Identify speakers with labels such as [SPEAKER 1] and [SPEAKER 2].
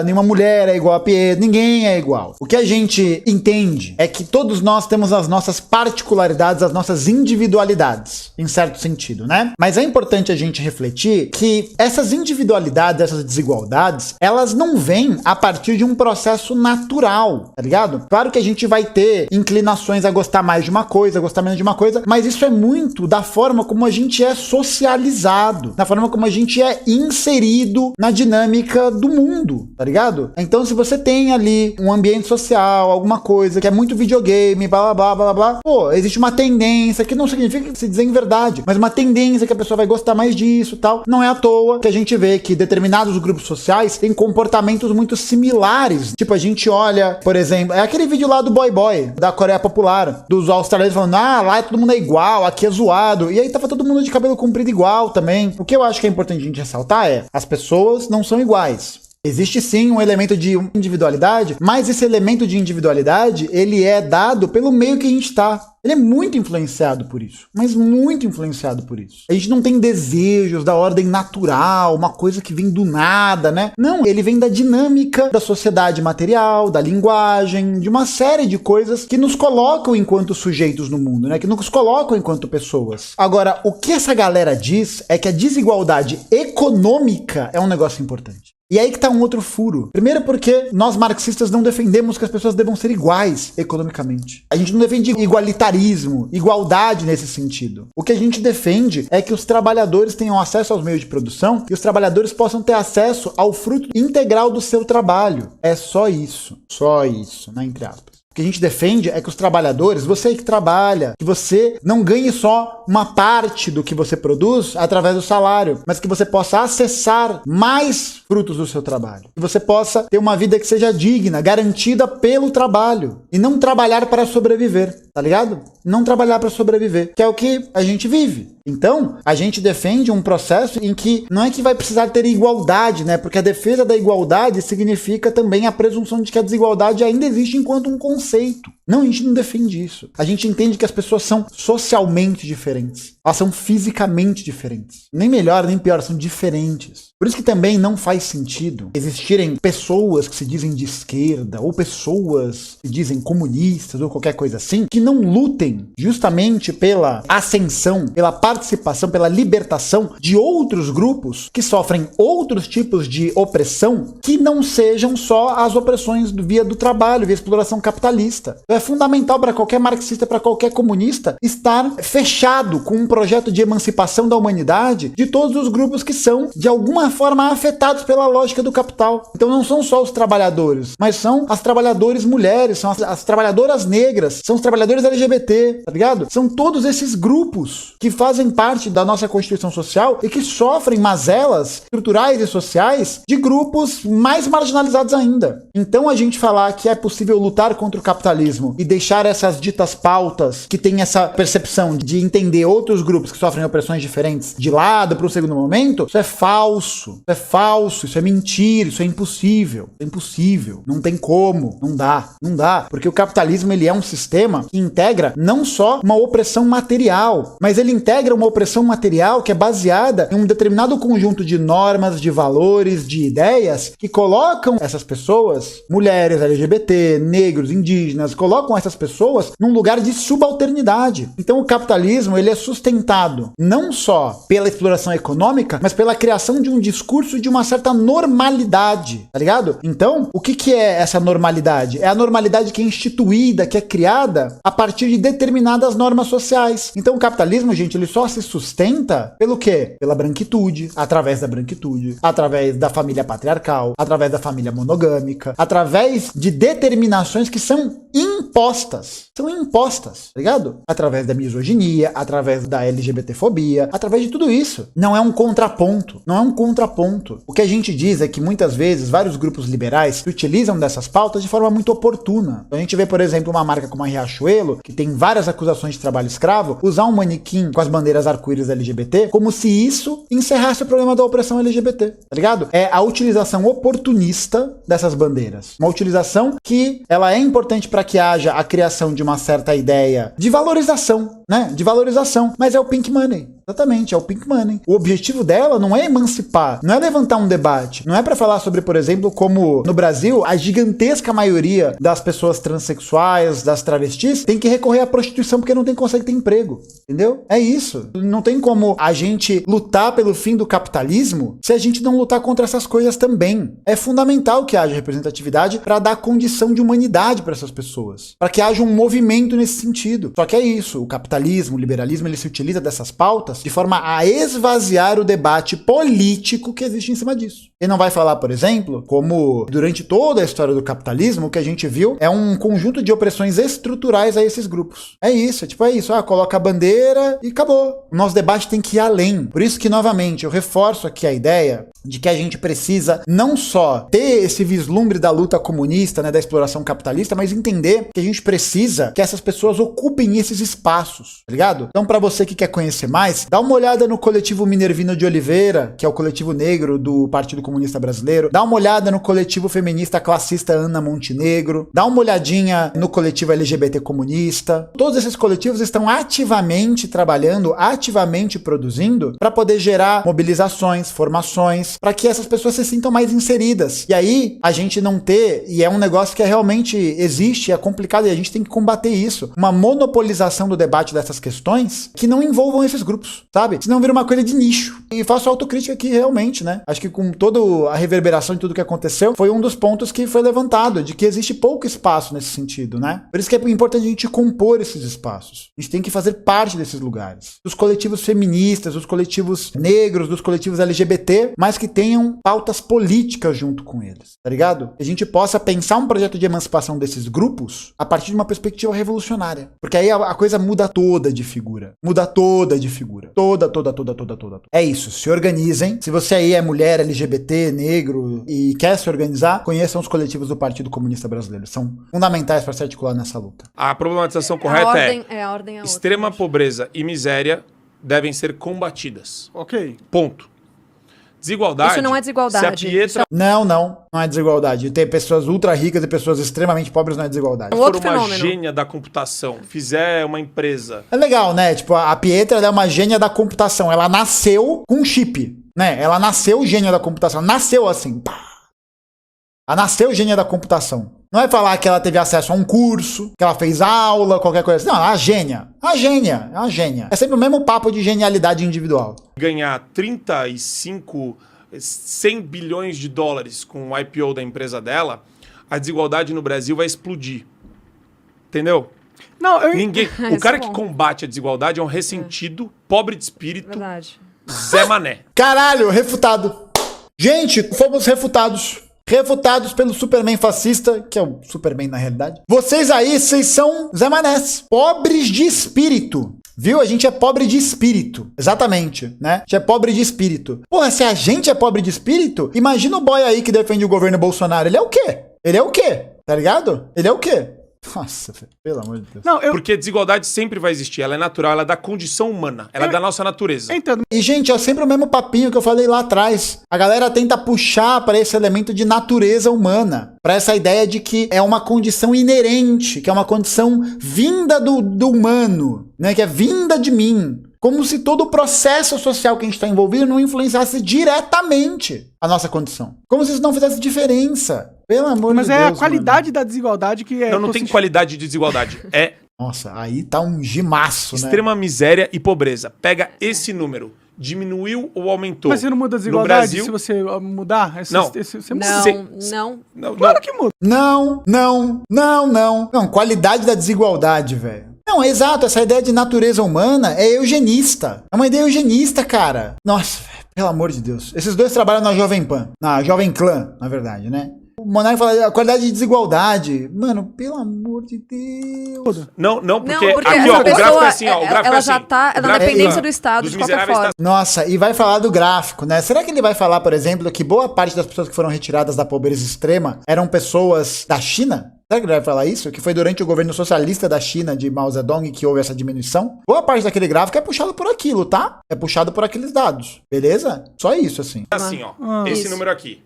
[SPEAKER 1] nenhuma mulher é igual a Pietro, ninguém é igual. O que a gente entende é que todos nós temos as nossas particularidades, as nossas individualidades, em certo sentido, né? Mas é importante a gente refletir que essas individualidades, essas desigualdades, elas não vêm a partir de um processo natural, tá ligado? Claro que a gente vai ter inclinações a gostar mais de uma coisa, a gostar menos de uma coisa, mas isso é muito da forma como a gente é socializado, da forma como a gente é inserido na dinâmica do mundo, tá ligado? Então, se você tem ali um ambiente social, alguma coisa que é muito videogame, blá blá blá blá blá, pô, existe uma tendência que não significa se dizer em verdade, mas uma tendência que a pessoa vai gostar mais disso e tal. Não é à toa que a gente vê que determinados grupos sociais têm comportamentos muito similares. Tipo, a gente olha, por exemplo, é aquele vídeo lá do Boy Boy, da Coreia Popular, dos australianos falando, lá todo mundo é igual, aqui é zoado. E aí tava todo mundo de cabelo comprido igual também. O que eu acho que é importante a gente ressaltar é, as pessoas não são iguais. Existe sim um elemento de individualidade, mas esse elemento de individualidade, ele é dado pelo meio que a gente tá. Ele é muito influenciado por isso, mas muito influenciado por isso. A gente não tem desejos da ordem natural, uma coisa que vem do nada, né? Não, ele vem da dinâmica da sociedade material, da linguagem, de uma série de coisas que nos colocam enquanto sujeitos no mundo, né? Que nos colocam enquanto pessoas. Agora, o que essa galera diz é que a desigualdade econômica é um negócio importante. E aí que tá um outro furo. Primeiro porque nós marxistas não defendemos que as pessoas devam ser iguais economicamente. A gente não defende igualitarismo, igualdade nesse sentido. O que a gente defende é que os trabalhadores tenham acesso aos meios de produção e os trabalhadores possam ter acesso ao fruto integral do seu trabalho. É só isso, né, entre aspas. O que a gente defende é que os trabalhadores, você aí que trabalha, que você não ganhe só uma parte do que você produz através do salário, mas que você possa acessar mais frutos do seu trabalho. Que você possa ter uma vida que seja digna, garantida pelo trabalho. E não trabalhar para sobreviver, tá ligado? Não trabalhar para sobreviver, que é o que a gente vive. Então, a gente defende um processo em que não é que vai precisar ter igualdade, né? Porque a defesa da igualdade significa também a presunção de que a desigualdade ainda existe enquanto um conceito. Não, a gente não defende isso. A gente entende que as pessoas são socialmente diferentes. Elas são fisicamente diferentes. Nem melhor, nem pior, são diferentes. Por isso que também não faz sentido existirem pessoas que se dizem de esquerda, ou pessoas que dizem comunistas, ou qualquer coisa assim, que não lutem justamente pela ascensão, pela participação, pela libertação de outros grupos que sofrem outros tipos de opressão que não sejam só as opressões via do trabalho, via exploração capitalista. É fundamental para qualquer marxista, para qualquer comunista, estar fechado com um projeto de emancipação da humanidade de todos os grupos que são, de alguma forma, afetados pela lógica do capital. Então não são só os trabalhadores, mas são as trabalhadoras mulheres, são as trabalhadoras negras, são os trabalhadores LGBT, tá ligado? São todos esses grupos que fazem parte da nossa Constituição Social e que sofrem mazelas estruturais e sociais de grupos mais marginalizados ainda. Então a gente falar que é possível lutar contra o capitalismo e deixar essas ditas pautas que tem essa percepção de entender outros grupos que sofrem opressões diferentes de lado para o segundo momento, isso é falso, isso é mentira, isso é impossível, não tem como, não dá, porque o capitalismo ele é um sistema que integra não só uma opressão material, mas ele integra uma opressão material que é baseada em um determinado conjunto de normas, de valores, de ideias que colocam essas pessoas, mulheres, LGBT, negros, indígenas, colocam essas pessoas num lugar de subalternidade. Então o capitalismo ele é sustentado não só pela exploração econômica, mas pela criação de um discurso de uma certa normalidade, tá ligado? Então, o que é essa normalidade? É a normalidade que é instituída, que é criada a partir de determinadas normas sociais. Então o capitalismo, gente, ele só se sustenta pelo quê? Pela branquitude, através da família patriarcal, através da família monogâmica, através de determinações que são impostas, tá ligado? Através da misoginia, através da LGBTfobia, através de tudo isso. Não é um contraponto. O que a gente diz é que muitas vezes vários grupos liberais se utilizam dessas pautas de forma muito oportuna. Então, a gente vê, por exemplo, uma marca como a Riachuelo, que tem várias acusações de trabalho escravo, usar um manequim com as bandeiras arco-íris LGBT como se isso encerrasse o problema da opressão LGBT, tá ligado? É a utilização oportunista dessas bandeiras. Uma utilização que ela é importante para que haja a criação de uma certa ideia de valorização né? De valorização. Mas é o pink money. Exatamente, é o pink money. O objetivo dela não é emancipar, não é levantar um debate, não é pra falar sobre, por exemplo, como no Brasil, a gigantesca maioria das pessoas transexuais, das travestis, tem que recorrer à prostituição porque não consegue ter emprego. Entendeu? É isso. Não tem como a gente lutar pelo fim do capitalismo se a gente não lutar contra essas coisas também. É fundamental que haja representatividade para dar condição de humanidade para essas pessoas, para que haja um movimento nesse sentido. Só que é isso, o capitalismo, o liberalismo, ele se utiliza dessas pautas de forma a esvaziar o debate político que existe em cima disso. Ele não vai falar, por exemplo, como durante toda a história do capitalismo, o que a gente viu é um conjunto de opressões estruturais a esses grupos. É isso, coloca a bandeira e acabou. O nosso debate tem que ir além. Por isso que, novamente, eu reforço aqui a ideia de que a gente precisa não só ter esse vislumbre da luta comunista, né, da exploração capitalista, mas entender que a gente precisa que essas pessoas ocupem esses espaços, tá ligado? Então, para você que quer conhecer mais, dá uma olhada no coletivo Minervino de Oliveira, que é o coletivo negro do Partido Comunista Brasileiro, dá uma olhada no coletivo feminista classista Ana Montenegro, dá uma olhadinha no coletivo LGBT comunista. Todos esses coletivos estão ativamente trabalhando, ativamente produzindo, para poder gerar mobilizações, formações, para que essas pessoas se sintam mais inseridas. E aí, a gente não ter, e é um negócio que realmente existe, é complicado, e a gente tem que combater isso, uma monopolização do debate dessas questões que não envolvam esses grupos, sabe? Senão vira uma coisa de nicho. E faço autocrítica aqui realmente, né? Acho que com toda a reverberação de tudo que aconteceu, foi um dos pontos que foi levantado, de que existe pouco espaço nesse sentido, né? Por isso que é importante a gente compor esses espaços. A gente tem que fazer parte desses lugares. Dos coletivos feministas, dos coletivos negros, dos coletivos LGBT, mas que tenham pautas políticas junto com eles, tá ligado? Que a gente possa pensar um projeto de emancipação desses grupos a partir de uma perspectiva revolucionária. Porque aí a coisa muda toda de figura. Muda toda de figura. Toda. É isso, se organizem. Se você aí é mulher, LGBT, negro e quer se organizar, conheçam os coletivos do Partido Comunista Brasileiro. São fundamentais para se articular nessa luta.
[SPEAKER 2] A problematização correta é extrema pobreza e miséria devem ser combatidas.
[SPEAKER 3] Ok.
[SPEAKER 2] Ponto. Desigualdade.
[SPEAKER 4] Isso não é desigualdade.
[SPEAKER 2] Se a Pietra
[SPEAKER 1] Não é desigualdade. Ter pessoas ultra ricas e pessoas extremamente pobres não é desigualdade.
[SPEAKER 2] for
[SPEAKER 4] Outro
[SPEAKER 2] uma
[SPEAKER 4] fenômeno.
[SPEAKER 2] gênia da computação, fizer uma empresa...
[SPEAKER 1] É legal, né? Tipo, a Pietra ela é uma gênia da computação. Ela nasceu com um chip, né? Ela nasceu gênia da computação. Nasceu assim. Pá. Ela nasceu gênia da computação. Não é falar que ela teve acesso a um curso, que ela fez aula, qualquer coisa assim. Não, ela é a gênia. A gênia. É uma gênia. É sempre o mesmo papo de genialidade individual.
[SPEAKER 2] Ganhar 100 bilhões de dólares com o IPO da empresa dela, a desigualdade no Brasil vai explodir. Entendeu?
[SPEAKER 3] Não,
[SPEAKER 2] Ninguém.
[SPEAKER 4] Isso
[SPEAKER 2] O cara
[SPEAKER 4] é
[SPEAKER 2] que
[SPEAKER 4] bom.
[SPEAKER 2] combate a desigualdade é um ressentido, pobre de espírito,
[SPEAKER 4] Verdade.
[SPEAKER 2] Zé Mané.
[SPEAKER 1] Caralho, refutado. Gente, fomos refutados. Refutados pelo Superman fascista, que é o Superman na realidade. Vocês são Zé Manés. Pobres de espírito. Viu? A gente é pobre de espírito. Exatamente, né? A gente é pobre de espírito. Porra, se a gente é pobre de espírito, imagina o boy aí que defende o governo Bolsonaro. Ele é o quê? Ele é o quê? Tá ligado? Ele é o quê? Nossa, pelo amor de Deus.
[SPEAKER 3] não,
[SPEAKER 2] Porque desigualdade sempre vai existir. Ela é natural, ela é da condição humana. Ela é da nossa natureza.
[SPEAKER 3] entendo.
[SPEAKER 1] E, gente, é sempre o mesmo papinho que eu falei lá atrás. A galera tenta puxar para esse elemento de natureza humana. Para essa ideia de que é uma condição inerente, que é uma condição vinda do humano, né? Que é vinda de mim. Como se todo o processo social que a gente está envolvido não influenciasse diretamente a nossa condição. Como se isso não fizesse diferença. Pelo amor
[SPEAKER 3] Mas
[SPEAKER 1] de
[SPEAKER 3] é
[SPEAKER 1] Deus,
[SPEAKER 3] a qualidade
[SPEAKER 1] mano.
[SPEAKER 3] da desigualdade que é...
[SPEAKER 2] Não tem qualidade de desigualdade. É
[SPEAKER 1] Nossa, aí tá um gimaço, né?
[SPEAKER 2] extrema miséria e pobreza. Pega esse número. Diminuiu ou aumentou?
[SPEAKER 3] Mas você não muda a
[SPEAKER 2] No
[SPEAKER 3] desigualdade
[SPEAKER 2] Brasil,
[SPEAKER 3] se você mudar?
[SPEAKER 2] Não.
[SPEAKER 3] Você muda.
[SPEAKER 4] Não.
[SPEAKER 2] Não,
[SPEAKER 3] Claro que muda.
[SPEAKER 1] Não. Não, qualidade da desigualdade, velho. Não, exato, essa ideia de natureza humana é eugenista. É uma ideia eugenista, cara. Nossa, velho, pelo amor de Deus. Esses dois trabalham na Jovem Pan. Na Jovem Clã, na verdade, né? O Monark fala a qualidade de desigualdade. Mano, pelo amor de Deus.
[SPEAKER 2] Não, porque,
[SPEAKER 4] porque
[SPEAKER 2] aqui,
[SPEAKER 4] essa
[SPEAKER 2] ó, o gráfico
[SPEAKER 4] pessoa,
[SPEAKER 2] é assim, ó. O gráfico
[SPEAKER 4] ela
[SPEAKER 2] é assim.
[SPEAKER 4] já tá
[SPEAKER 2] O
[SPEAKER 4] na
[SPEAKER 2] gráfico
[SPEAKER 4] dependência
[SPEAKER 1] é-
[SPEAKER 4] do Estado,
[SPEAKER 2] dos
[SPEAKER 4] de qualquer
[SPEAKER 2] miseráveis
[SPEAKER 4] forma.
[SPEAKER 2] tá-
[SPEAKER 1] Nossa, e vai falar do gráfico, né? Será que ele vai falar, por exemplo, que boa parte das pessoas que foram retiradas da pobreza extrema eram pessoas da China? Será que ele vai falar isso? Que foi durante o governo socialista da China, de Mao Zedong, que houve essa diminuição? Boa parte daquele gráfico é puxado por aquilo, tá? É puxado por aqueles dados. Beleza? Só isso, assim.
[SPEAKER 2] Assim, ó. Esse
[SPEAKER 4] Isso.
[SPEAKER 2] número aqui.